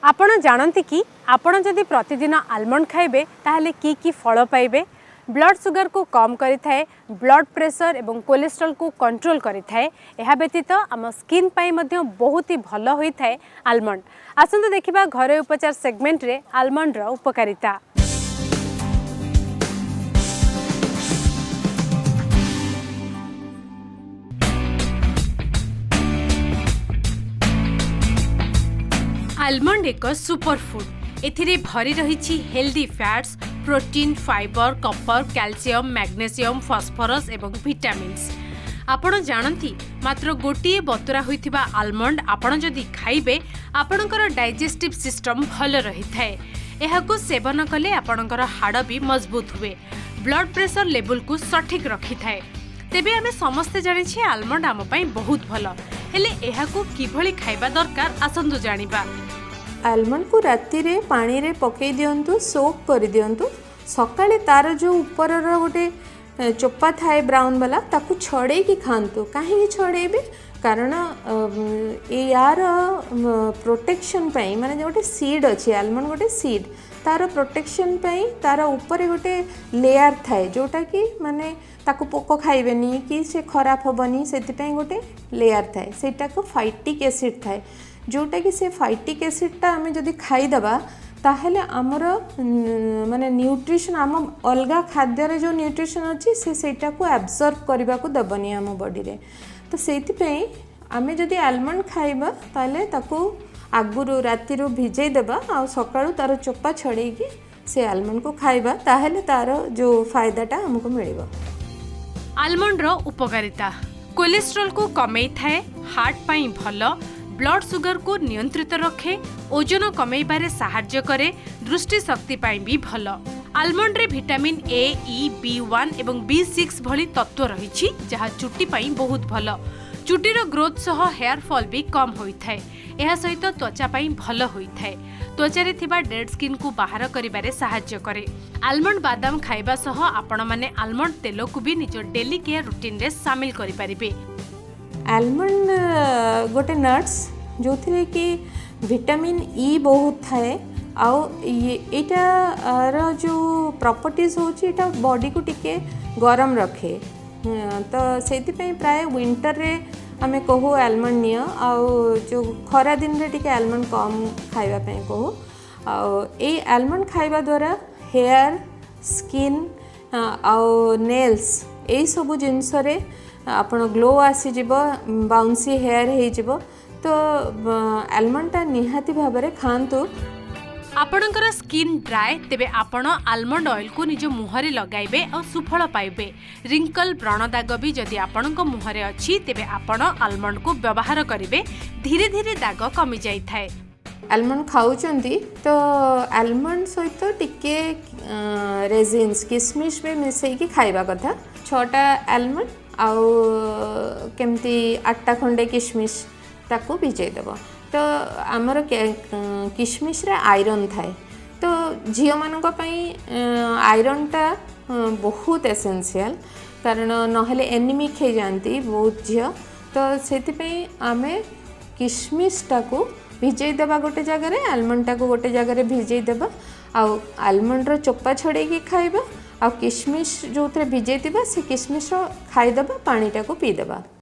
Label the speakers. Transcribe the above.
Speaker 1: आपण जानती कि आपण जदि प्रतिदिन आलमंड खाइबे ताहले की फल पाइबे। ब्लड सुगर को कम करि थाए, ब्लड प्रेशर एवं कोलेस्ट्रॉल को कंट्रोल करि थाए। एहा व्यतीत आम स्किन पाई मध्य बहुत ही भल होई थाए आलमंड। आसंतु देखिबा घरोई उपचार सेगमेंट रे आलमंड रो उपकारिता। आलमंड एक सुपर फूड। एथिरे भरी रही healthy fats, protein, fibre, copper, calcium, magnesium, phosphorus एवं विटामिन्स। आपण जानती मात्र गोटे बतुरा होइथिबा आलमंड आपण जदि खाइबे आपणकर डाइजेस्टिव सिस्टम भल रही थाए। एहाकु सेवन कले आपणकर हाड़ भी मजबूत हुए, ब्लड प्रेशर लेवल को सठिक रखी थाए। तेबे आमे समस्ते जानिछे आलमंड आम पई बहुत भल, हेले एहाकु किभली खाइबा दरकार आसंतु जानिबा।
Speaker 2: आलमंड को राति रे पानी रे पकई दियंतु, सोक कर दियंतु। सकाळे तार जो ऊपर गोटे चोपा थाए ब्राउन वाला ताकू छड़े की खातु। कहीं छड़ेबे कारण यार प्रोटेक्शन पाई माने गोटे सीड अच्छी आलमंड गोटे सीड तार प्रोटेक्शन पाई तार ऊपर गोटे लेयर थाए जोटा कि माने ताकू पोक खाइबेनी कि से खराब होबनी से गोटे लेयर थाए सेटा को फाइटिक एसिड थाए जोटा कि से फाइटिक एसिडटा आम जदि खाईदबा ताहले आमर माने न्यूट्रिशन आम अलगा खाद्य जो न्यूट्रिशन अच्छी सेटा को एब्जॉर्ब करने को दबनी आम बॉडी रे। तो सेति आम जदि आलमंड खाइबा ताहले ताकू आगुरु राति भिजई देबा आ सकाळु तार चोपा छड़ेकी से आलमंड को खाइबा ताहले तार जो फायदाटा हमको मिलिबो।
Speaker 1: आलमंड रो उपकारिता कोलेस्ट्रॉल को कमेई थाए, हार्ट पाई भल, ब्लड सुगर को नियंत्रित रखे, ओजन कमेइबारे सहाय्य करे, दृष्टि शक्ति पाई भी भल। आलमंड रे विटामिन ए, ई, B1 एवं B6 भली तत्व रही जहाँ चुट्टी पाई बहुत भल। चुटीर ग्रोथ सह हेयर फॉल भी कम होई थाए। एहा सहित त्वचा पाई भल होई थाए। त्वचारे थिबा डेड स्किन को बाहर करिबारे सहाय्य करे। आलमंड बादाम खाइबा सह आपण माने आलमंड तेल को भी निज डेली केयर रूटीन रे शामिल करि परिबे।
Speaker 2: आलमंड गोटे नट्स जो थी कि विटामिन ई बहुत थाए आउ यार जो प्रॉपर्टीज होची एटा बॉडी को टिके गरम रखे। तो से प्राय विंटर रे आमे कहू आलमंड नियो आउ जो खरा दिन रे टिके आलमंड कम खाइबा पे कहू। आउ ए आलमंड खाइबा द्वारा हेयर, स्किन आउ नेल्स ए सब जिनस रे आपण ग्लो आसीजिब, बाउंसी हेयर हो। तो आलमंडटा निहाती भाव में खातु।
Speaker 1: आपणकर स्किन ड्राए तेबे आपण आलमंड ऑयल को निज मुहरे लगाइबे और सुफल पाइबे। रिंकल, व्रण दाग भी जदि आपणक मुहरे अछि तेबे आपण आलमंड को व्यवहार करिवे, धीरे धीरे दाग कमी जाई थाए।
Speaker 2: आलमंड खाउचंती तो आलमंड सहित टिके रेजिन्स किशमिश में मिसई की खाइबा कथा। 6टा आलमंड आउ केमती 8टा खंडे किशमिश ताकू भिजई देबो। तो आमर किशमिश रे आयरन थाए। तो झील मानक पई आयरनटा बहुत एसेंशियल कारण नहले एनीमिक हो जाती बहुत झील। तो से आमे किशमिश टाकू भिजई देबा गोटे जगह, आलमंड टाकू गोटे जगह भिजई देबा आउ आलमंड रो चोपा छड़ेकी खाइबा आ किशमिश जो भिजई से किशमिश खाईदेबा, पानी टाकू पीदेबा।